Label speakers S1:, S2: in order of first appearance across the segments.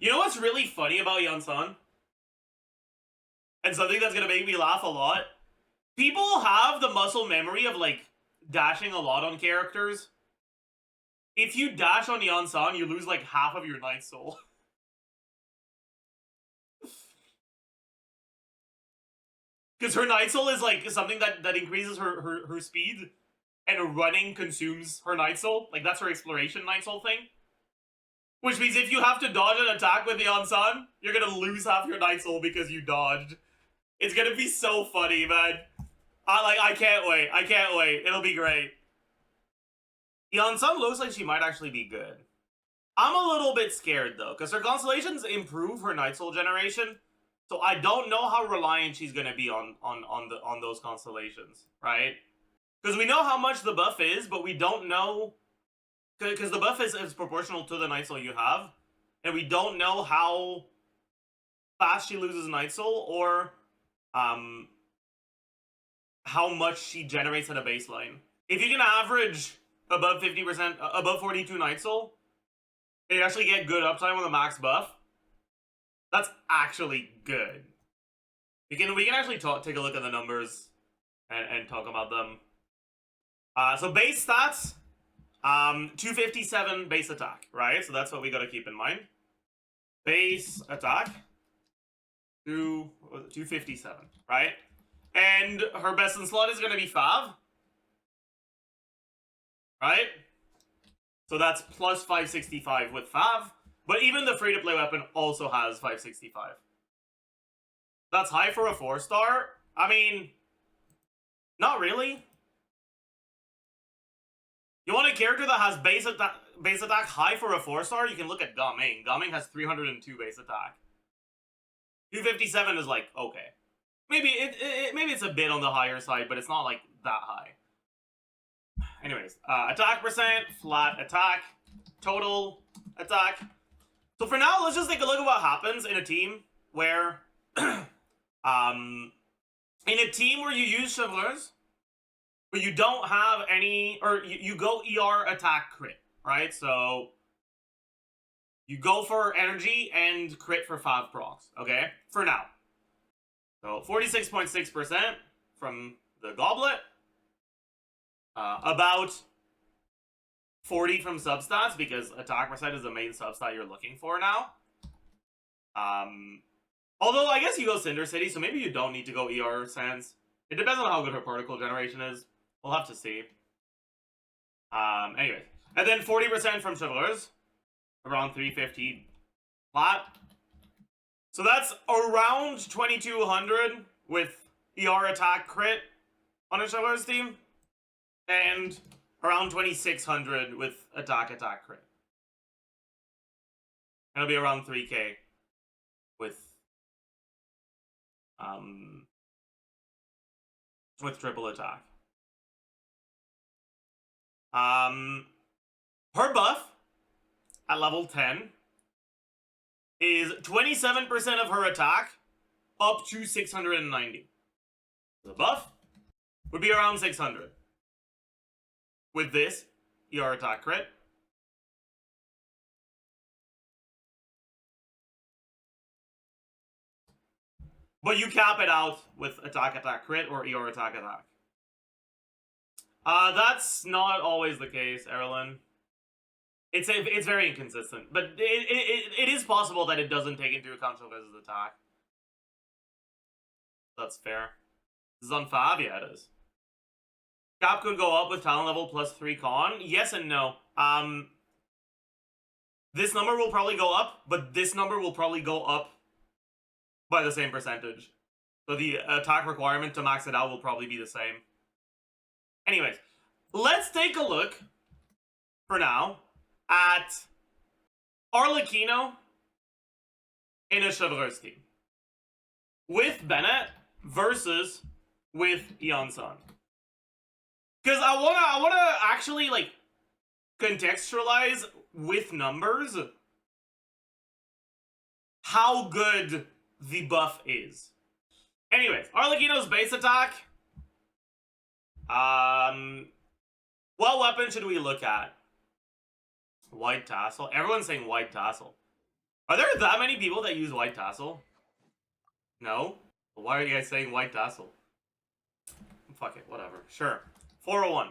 S1: You know what's really funny about Iansan? And something that's gonna make me laugh a lot? People have the muscle memory of, like, dashing a lot on characters. If you dash on Iansan, you lose, like, half of your Night Soul. Because her Night Soul is, like, something that increases her speed, and running consumes her Night Soul. Like, that's her exploration Night Soul thing. Which means if you have to dodge an attack with Iansan, you're gonna lose half your Night Soul because you dodged. It's gonna be so funny, man. I can't wait. I can't wait. It'll be great. Iansan looks like she might actually be good. I'm a little bit scared, though, because her constellations improve her Night Soul generation, so I don't know how reliant she's gonna be on those constellations, right? Because we know how much the buff is, but we don't know... Because the buff is proportional to the Night Soul you have, and we don't know how fast she loses Night Soul, or how much she generates at a baseline. If you can average above 50%, above 42 Night Soul, and you actually get good uptime on the max buff, that's actually good. We can actually take a look at the numbers and talk about them. So base stats, 257 base attack, right? So that's what we gotta keep in mind. Base attack, 257, right? And her best in slot is gonna be Fav, right? So that's plus 565 with Fav, but even the free-to-play weapon also has 565. That's high for a 4-star? I mean, not really. You want a character that has base attack high for a 4-star? You can look at Gaming. Gaming has 302 base attack. 257 is like, okay. Maybe maybe it's a bit on the higher side, but it's not like that high. Anyways, attack percent, flat attack, total attack. So for now, let's just take a look at what happens in a team where, in a team where you use Chevreuses, but you don't have any, or you go ER attack crit, right? So you go for energy and crit for 5 procs, okay? For now. So 46.6% from the goblet. About 40 from substats, because attack percent is the main substat you're looking for now. Although I guess you go Cinder City, so maybe you don't need to go ER Sands. It depends on how good her particle generation is. We'll have to see. Anyway. And then 40% from Chevreuses. Around 350 flat. So that's around 2200 with ER attack crit on a Chevreuses team. And around 2600 with attack crit. It'll be around 3k with triple attack. Her buff at level 10 is 27% of her attack up to 690. The buff would be around 600. With this, ER attack crit. But you cap it out with attack crit or ER attack. That's not always the case, Erlen. It's very inconsistent, but it is possible that it doesn't take into account Chevreuses' attack. That's fair. This is on Fav? Yeah, it is. Cap could go up with talent level plus 3 con. Yes and no. This number will probably go up, but this number will probably go up by the same percentage. So the attack requirement to max it out will probably be the same. Anyways, let's take a look, for now, at Arlecchino in a Chevreuses team. With Bennet versus with Iansan. Because I wanna actually, like, contextualize with numbers how good the buff is. Anyways, Arlecchino's base attack. What weapon should we look at? White Tassel. Everyone's saying White Tassel. Are there that many people that use white tassel? No? Well, why are you guys saying white tassel? Fuck it, whatever. Sure. 401.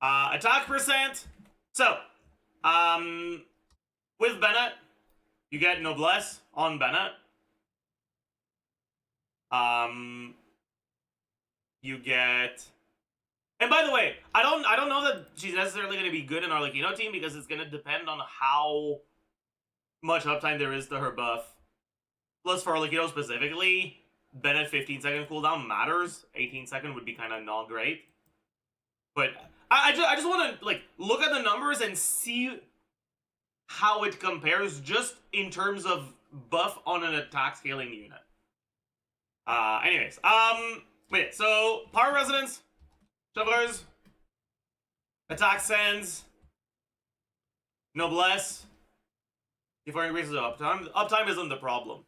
S1: Attack percent. So, with Bennet, you get Noblesse on Bennet. You get... And by the way, I don't know that she's necessarily going to be good in our Arlecchino team because it's going to depend on how much uptime there is to her buff. Plus, for Arlecchino specifically, Bennet 15-second cooldown matters. 18-second would be kind of not great. But I just want to like look at the numbers and see how it compares just in terms of buff on an attack scaling unit. Anyways, wait, so Power Resonance, Shovelers, Attack Sands, Noblesse, before increases the uptime. Uptime isn't the problem.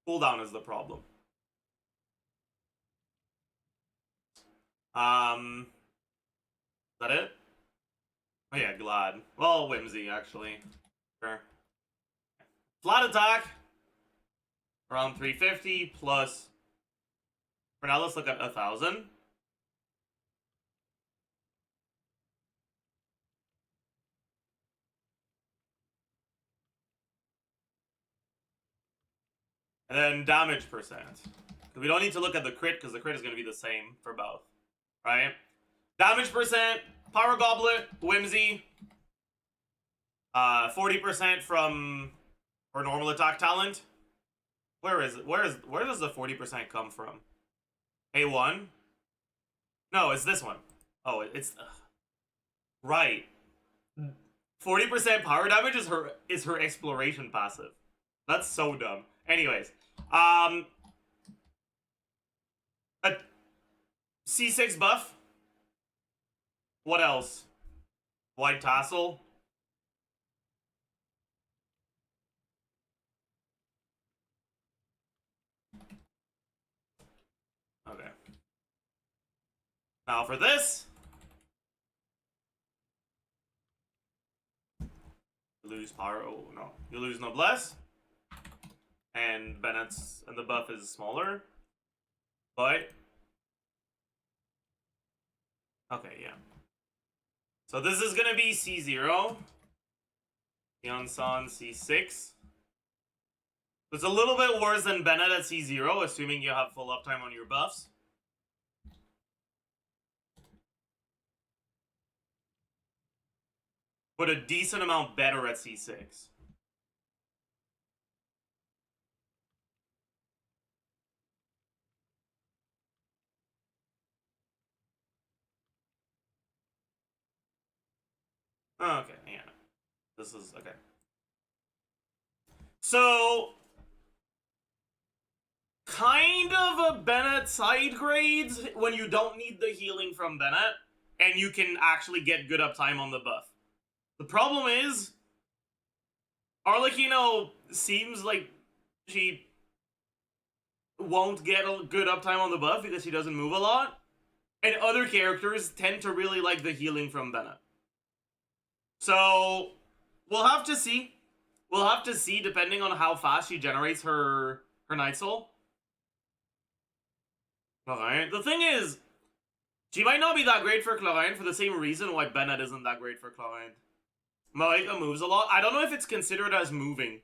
S1: Cooldown is the problem. Is that it? Oh yeah, Glad. Well, Whimsy, actually. Sure. Flat attack. Around 350 plus... For now, let's look at 1,000. And then damage percent. We don't need to look at the crit, because the crit is going to be the same for both. Right? Damage percent, Power Goblet, Whimsy. 40% from her normal attack talent. Where is it? Where does the 40% come from? A1? No, it's this one. Oh, it's... right. 40% power damage is her exploration passive. That's so dumb. Anyways. A C6 buff. What else? White tassel. Okay. Now for this. You lose power. Oh, no. You lose Noblesse. And Bennet's. And the buff is smaller. But. Okay, yeah. So this is gonna be C0. Iansan C6. It's a little bit worse than Bennet at C0, assuming you have full uptime on your buffs. But a decent amount better at C6. Okay, yeah. This is, okay. So, kind of a Bennet side grades when you don't need the healing from Bennet, and you can actually get good uptime on the buff. The problem is, Arlecchino seems like she won't get a good uptime on the buff because she doesn't move a lot, and other characters tend to really like the healing from Bennet. So, we'll have to see. We'll have to see depending on how fast she generates her Night Soul. Alright, the thing is, she might not be that great for Chlorine for the same reason why Bennet isn't that great for Chlorine. Malaika moves a lot. I don't know if it's considered as moving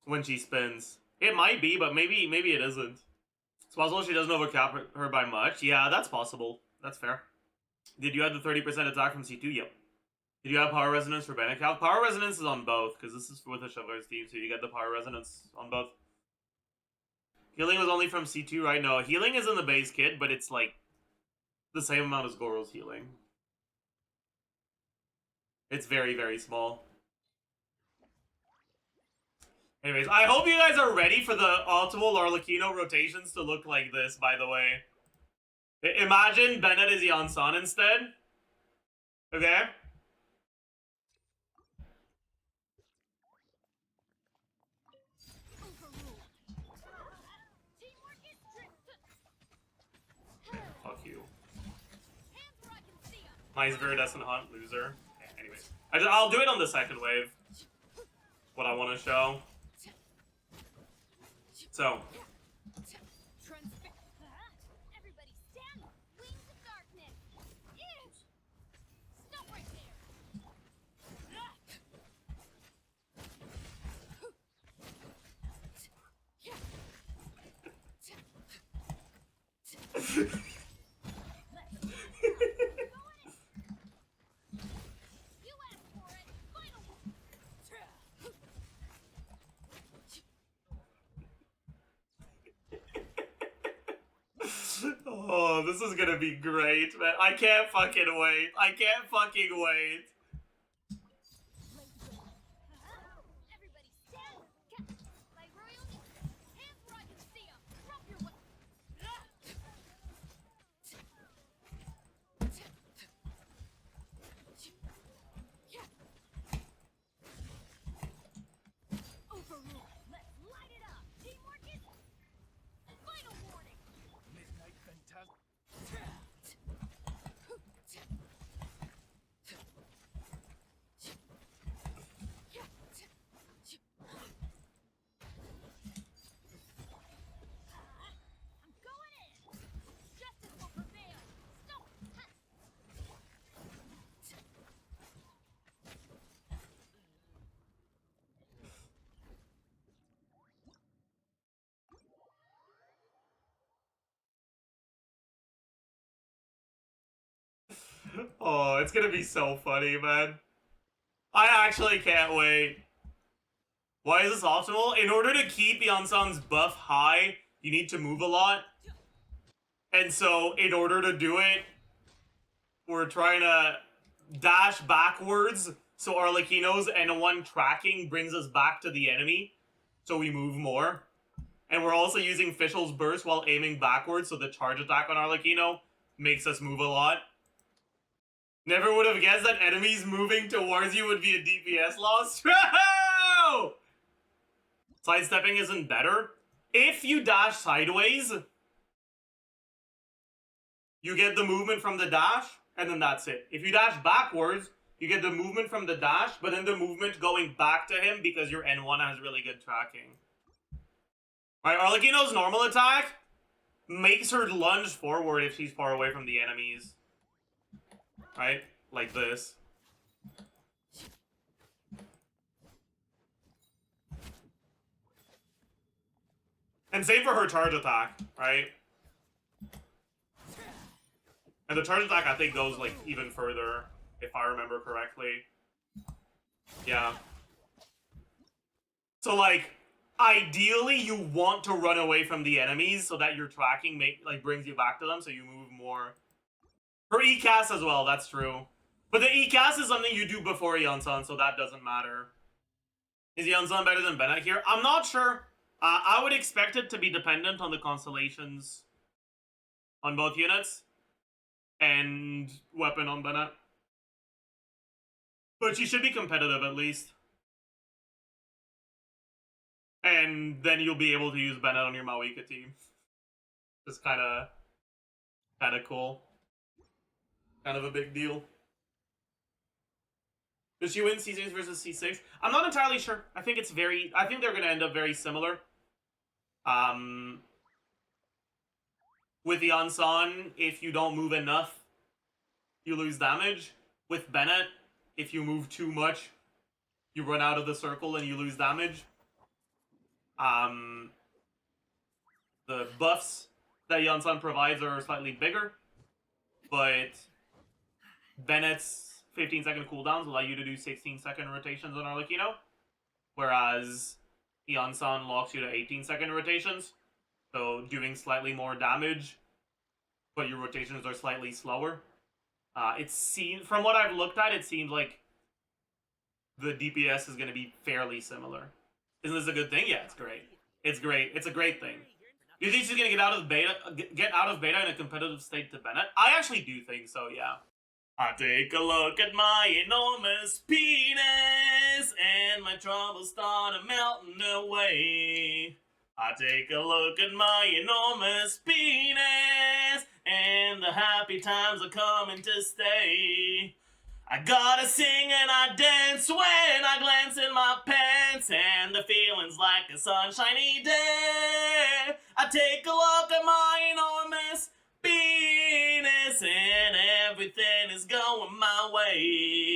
S1: when she spins. It might be, but maybe it isn't. It's possible she doesn't overcap her by much. Yeah, that's possible. That's fair. Did you have the 30% attack from C2? Yep. Did you have Power Resonance for Bannet? Power Resonance is on both, because this is with the Shoveler's team, so you get the Power Resonance on both. Healing was only from C2, right? No, healing is in the base kit, but it's like the same amount as Goral's healing. It's very, very small. Anyways, I hope you guys are ready for the optimal Arlecchino rotations to look like this, by the way. Imagine Bennet is Iansan instead. Okay? Fuck you. Nice Viridescent Hunt, loser. Okay, anyways. I'll do it on the second wave. What I want to show. So.
S2: Everybody stand! Wings of darkness! Stop right there! You asked for it! Final
S1: Oh, this is gonna be great, man. I can't fucking wait. I can't fucking wait.
S2: Everybody stand! My royal hands where I can see 'em! Drop your weapon! Overrule! Let's light it up! Teamwork is... Final warning!
S3: Midnight Phantasm.
S2: I'm going in! Justice will prevail! Stop!
S1: Oh, it's gonna be so funny, man. I actually can't wait. Why is this optimal? In order to keep Iansan's buff high, you need to move a lot. And so, in order to do it, we're trying to dash backwards, so Arlecchino's N1 tracking brings us back to the enemy, so we move more. And we're also using Fischl's Burst while aiming backwards, so the charge attack on Arlecchino makes us move a lot. Never would have guessed that enemies moving towards you would be a DPS loss. Sidestepping isn't better. If you dash sideways, you get the movement from the dash, and then that's it. If you dash backwards, you get the movement from the dash, but then the movement going back to him because your N1 has really good tracking. Alright, Arlecchino's normal attack makes her lunge forward if she's far away from the enemies. Right? Like this. And same for her charge attack, right? And the charge attack, I think, goes, like, even further, if I remember correctly. Yeah. So, like, ideally, you want to run away from the enemies so that your tracking brings you back to them, so you move more. Her E-cast as well, that's true. But the E-cast is something you do before Iansan, so that doesn't matter. Is Iansan better than Bennet here? I'm not sure. I would expect it to be dependent on the constellations on both units. And weapon on Bannet. But she should be competitive at least. And then you'll be able to use Bannet on your Mawika team. Just kinda cool. Kind of a big deal. Does she win C6 versus C6? I'm not entirely sure. I think they're gonna end up very similar. With Iansan, if you don't move enough, you lose damage. With Bennet, if you move too much, you run out of the circle and you lose damage. The buffs that Iansan provides are slightly bigger, but Bennet's 15-second cooldowns allow you to do 16-second rotations on Arlecchino, whereas Iansan locks you to 18-second rotations, so doing slightly more damage, but your rotations are slightly slower. From what I've looked at, it seems like the DPS is going to be fairly similar. Isn't this a good thing? Yeah, it's great. It's great. It's a great thing. Do you think she's going to get out of beta in a competitive state to Bennet? I actually do think so, yeah. I take a look at my enormous penis, and my troubles start melting away. I take a look at my enormous penis, and the happy times are coming to stay. I gotta sing and I dance when I glance in my pants, and the feeling's like a sunshiny day. I take a look at my enormous penis and everything is going my way.